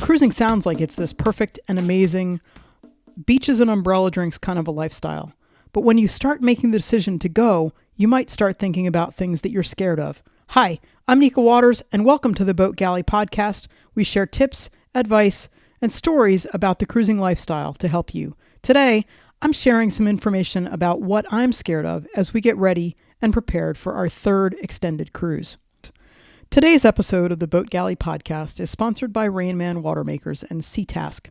Cruising sounds like it's this perfect and amazing beaches and umbrella drinks kind of a lifestyle. But when you start making the decision to go, you might start thinking about things that you're scared of. Hi, I'm Nica Waters, and welcome to the Boat Galley podcast. We share tips, advice, and stories about the cruising lifestyle to help you. Today, I'm sharing some information about what I'm scared of as we get ready and prepared for our third extended cruise. Today's episode of the Boat Galley podcast is sponsored by Rain Man Watermakers and SeaTask.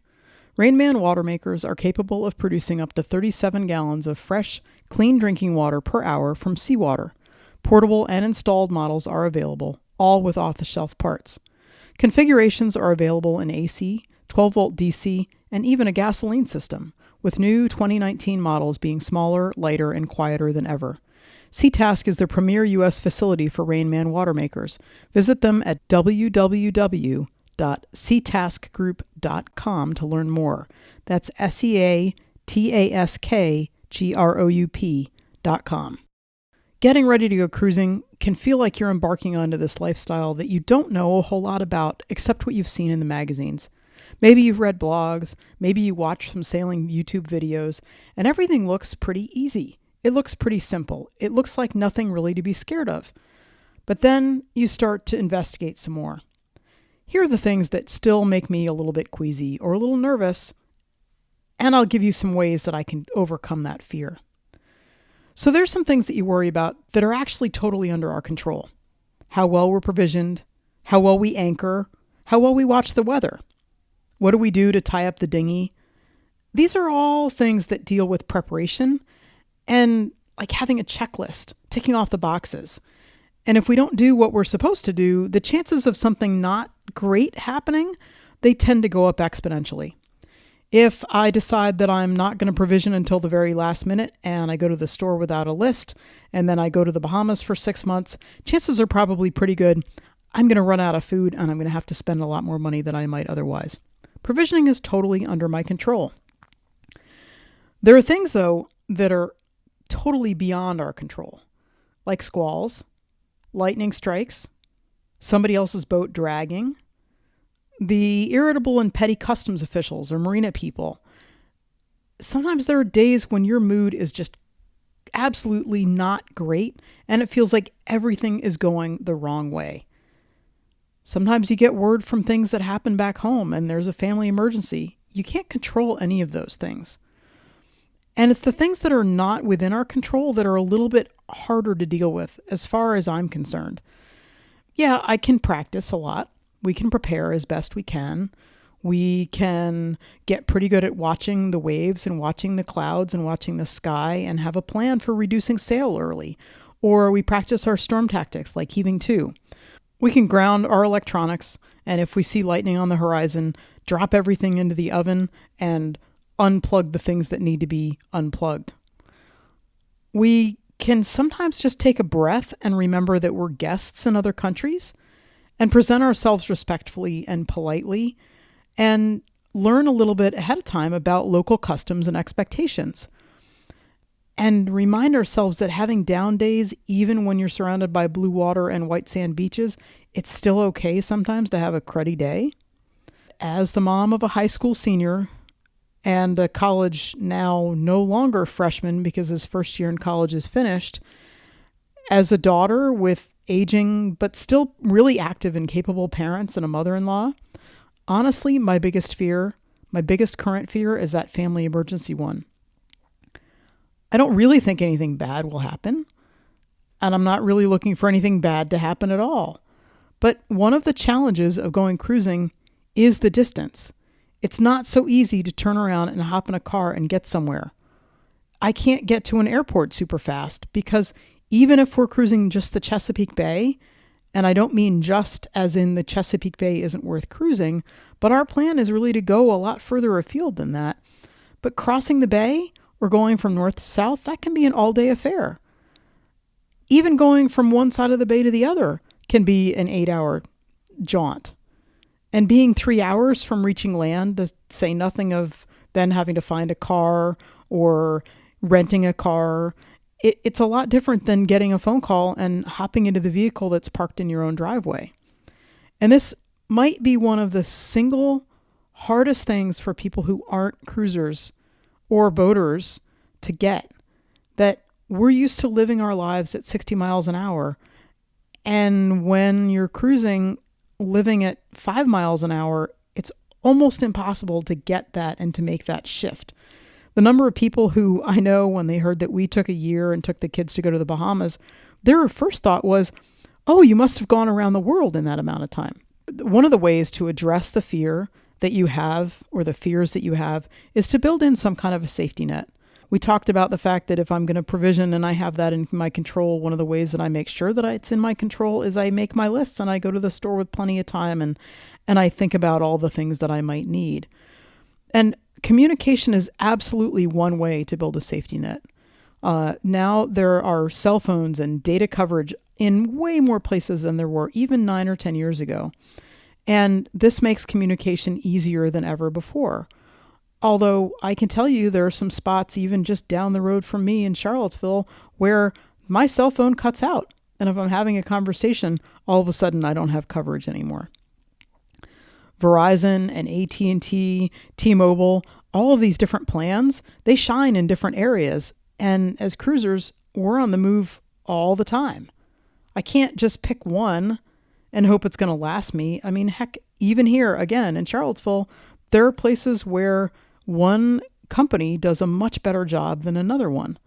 Rain Man Watermakers are capable of producing up to 37 gallons of fresh, clean drinking water per hour from seawater. Portable and installed models are available, all with off-the-shelf parts. Configurations are available in AC, 12-volt DC, and even a gasoline system, with new 2019 models being smaller, lighter, and quieter than ever. SeaTask is the premier U.S. facility for Rain Man Watermakers. Visit them at www.seataskgroup.com to learn more. That's SeaTaskGroup.com. Getting ready to go cruising can feel like you're embarking onto this lifestyle that you don't know a whole lot about except what you've seen in the magazines. Maybe you've read blogs, maybe you watch some sailing YouTube videos, and everything looks pretty easy. It looks pretty simple. It looks like nothing really to be scared of. But then you start to investigate some more. Here are the things that still make me a little bit queasy or a little nervous, and I'll give you some ways that I can overcome that fear. So there's some things that you worry about that are actually totally under our control. How well we're provisioned, how well we anchor, how well we watch the weather. What do we do to tie up the dinghy? These are all things that deal with preparation and like having a checklist, ticking off the boxes. And if we don't do what we're supposed to do, the chances of something not great happening, they tend to go up exponentially. If I decide that I'm not going to provision until the very last minute and I go to the store without a list and then I go to the Bahamas for 6 months, chances are probably pretty good I'm going to run out of food and I'm going to have to spend a lot more money than I might otherwise. Provisioning is totally under my control. There are things, though, that are totally beyond our control, like squalls, lightning strikes, somebody else's boat dragging, the irritable and petty customs officials or marina people. Sometimes there are days when your mood is just absolutely not great and it feels like everything is going the wrong way. Sometimes you get word from things that happen back home and there's a family emergency. You can't control any of those things. And it's the things that are not within our control that are a little bit harder to deal with as far as I'm concerned. Yeah, I can practice a lot. We can prepare as best we can. We can get pretty good at watching the waves and watching the clouds and watching the sky and have a plan for reducing sail early. Or we practice our storm tactics like heaving to. We can ground our electronics, and if we see lightning on the horizon, drop everything into the oven and unplug the things that need to be unplugged. We can sometimes just take a breath and remember that we're guests in other countries and present ourselves respectfully and politely and learn a little bit ahead of time about local customs and expectations. And remind ourselves that having down days, even when you're surrounded by blue water and white sand beaches, it's still okay sometimes to have a cruddy day. As the mom of a high school senior and a college now no longer freshman because his first year in college is finished, as a daughter with aging but still really active and capable parents and a mother-in-law, honestly, my biggest current fear is that family emergency one. I don't really think anything bad will happen, and I'm not really looking for anything bad to happen at all. But one of the challenges of going cruising is the distance. It's not so easy to turn around and hop in a car and get somewhere. I can't get to an airport super fast because even if we're cruising just the Chesapeake Bay, and I don't mean just as in the Chesapeake Bay isn't worth cruising, but our plan is really to go a lot further afield than that. But crossing the bay or going from north to south, that can be an all-day affair. Even going from one side of the bay to the other can be an 8-hour jaunt. And being 3 hours from reaching land, to say nothing of then having to find a car or renting a car, it's a lot different than getting a phone call and hopping into the vehicle that's parked in your own driveway. And this might be one of the single hardest things for people who aren't cruisers or boaters to get, that we're used to living our lives at 60 miles an hour. And when you're cruising, living at 5 miles an hour, it's almost impossible to get that and to make that shift. The number of people who I know, when they heard that we took a year and took the kids to go to the Bahamas, their first thought was, oh, you must have gone around the world in that amount of time. One of the ways to address the fear that you have, or the fears that you have, is to build in some kind of a safety net. We talked about the fact that if I'm going to provision and I have that in my control, one of the ways that I make sure that it's in my control is I make my lists and I go to the store with plenty of time and I think about all the things that I might need. And communication is absolutely one way to build a safety net. Now there are cell phones and data coverage in way more places than there were even 9 or 10 years ago. And this makes communication easier than ever before. Although I can tell you there are some spots even just down the road from me in Charlottesville where my cell phone cuts out. And if I'm having a conversation, all of a sudden I don't have coverage anymore. Verizon and AT&T, T-Mobile, all of these different plans, they shine in different areas. And as cruisers, we're on the move all the time. I can't just pick one and hope it's going to last me. I mean, heck, even here, again, in Charlottesville, there are places where one company does a much better job than another one.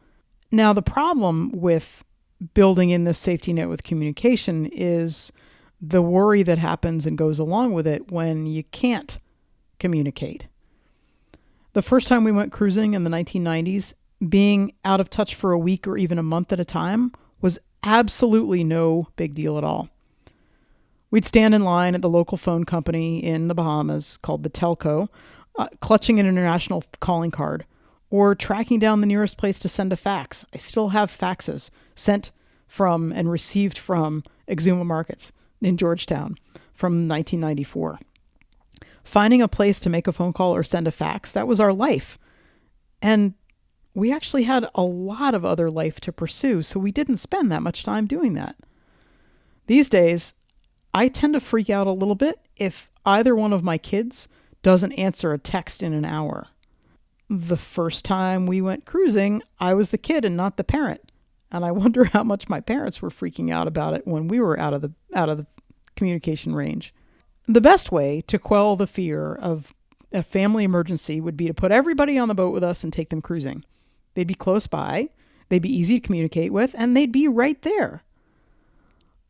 Now, the problem with building in this safety net with communication is the worry that happens and goes along with it when you can't communicate. The first time we went cruising in the 1990s, being out of touch for a week or even a month at a time was absolutely no big deal at all. We'd stand in line at the local phone company in the Bahamas called Batelco, clutching an international calling card, or tracking down the nearest place to send a fax. I still have faxes sent from and received from Exuma Markets in Georgetown from 1994. Finding a place to make a phone call or send a fax, that was our life. And we actually had a lot of other life to pursue, so we didn't spend that much time doing that. These days, I tend to freak out a little bit if either one of my kids doesn't answer a text in an hour. The first time we went cruising, I was the kid and not the parent. And I wonder how much my parents were freaking out about it when we were out of the communication range. The best way to quell the fear of a family emergency would be to put everybody on the boat with us and take them cruising. They'd be close by, they'd be easy to communicate with, and they'd be right there.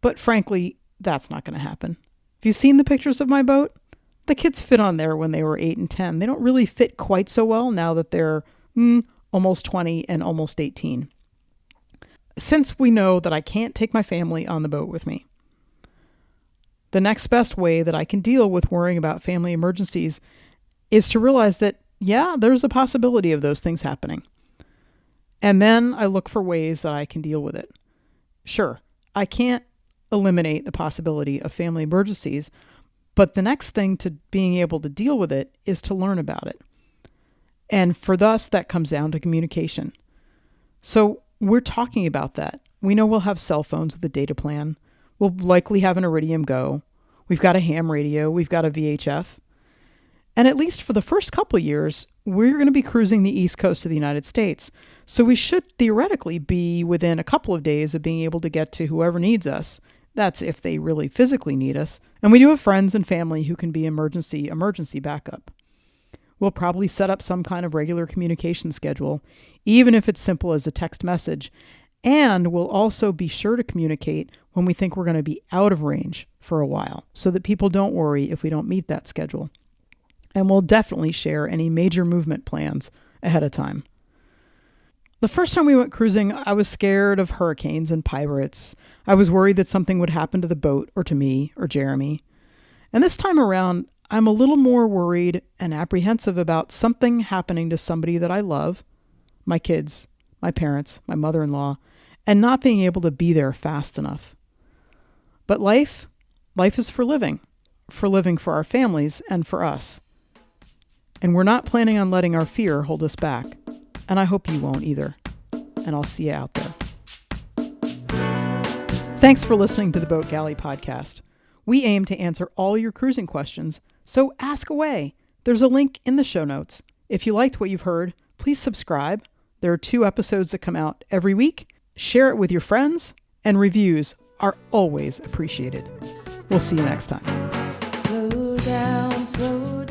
But frankly, that's not going to happen. Have you seen the pictures of my boat? The kids fit on there when they were 8 and 10. They don't really fit quite so well now that they're almost 20 and almost 18. Since we know that I can't take my family on the boat with me, the next best way that I can deal with worrying about family emergencies is to realize that, yeah, there's a possibility of those things happening. And then I look for ways that I can deal with it. Sure, I can't eliminate the possibility of family emergencies, but the next thing to being able to deal with it is to learn about it. And for us, that comes down to communication. So we're talking about that. We know we'll have cell phones with a data plan. We'll likely have an Iridium Go. We've got a ham radio. We've got a VHF. And at least for the first couple of years, we're going to be cruising the East Coast of the United States. So we should theoretically be within a couple of days of being able to get to whoever needs us. That's if they really physically need us. And we do have friends and family who can be emergency backup. We'll probably set up some kind of regular communication schedule, even if it's simple as a text message. And we'll also be sure to communicate when we think we're going to be out of range for a while, so that people don't worry if we don't meet that schedule. And we'll definitely share any major movement plans ahead of time. The first time we went cruising, I was scared of hurricanes and pirates. I was worried that something would happen to the boat or to me or Jeremy. And this time around, I'm a little more worried and apprehensive about something happening to somebody that I love, my kids, my parents, my mother-in-law, and not being able to be there fast enough. But life is for living for our families and for us. And we're not planning on letting our fear hold us back. And I hope you won't either. And I'll see you out there. Thanks for listening to the Boat Galley podcast. We aim to answer all your cruising questions, so ask away. There's a link in the show notes. If you liked what you've heard, please subscribe. There are 2 episodes that come out every week. Share it with your friends, and reviews are always appreciated. We'll see you next time. Slow down, slow down.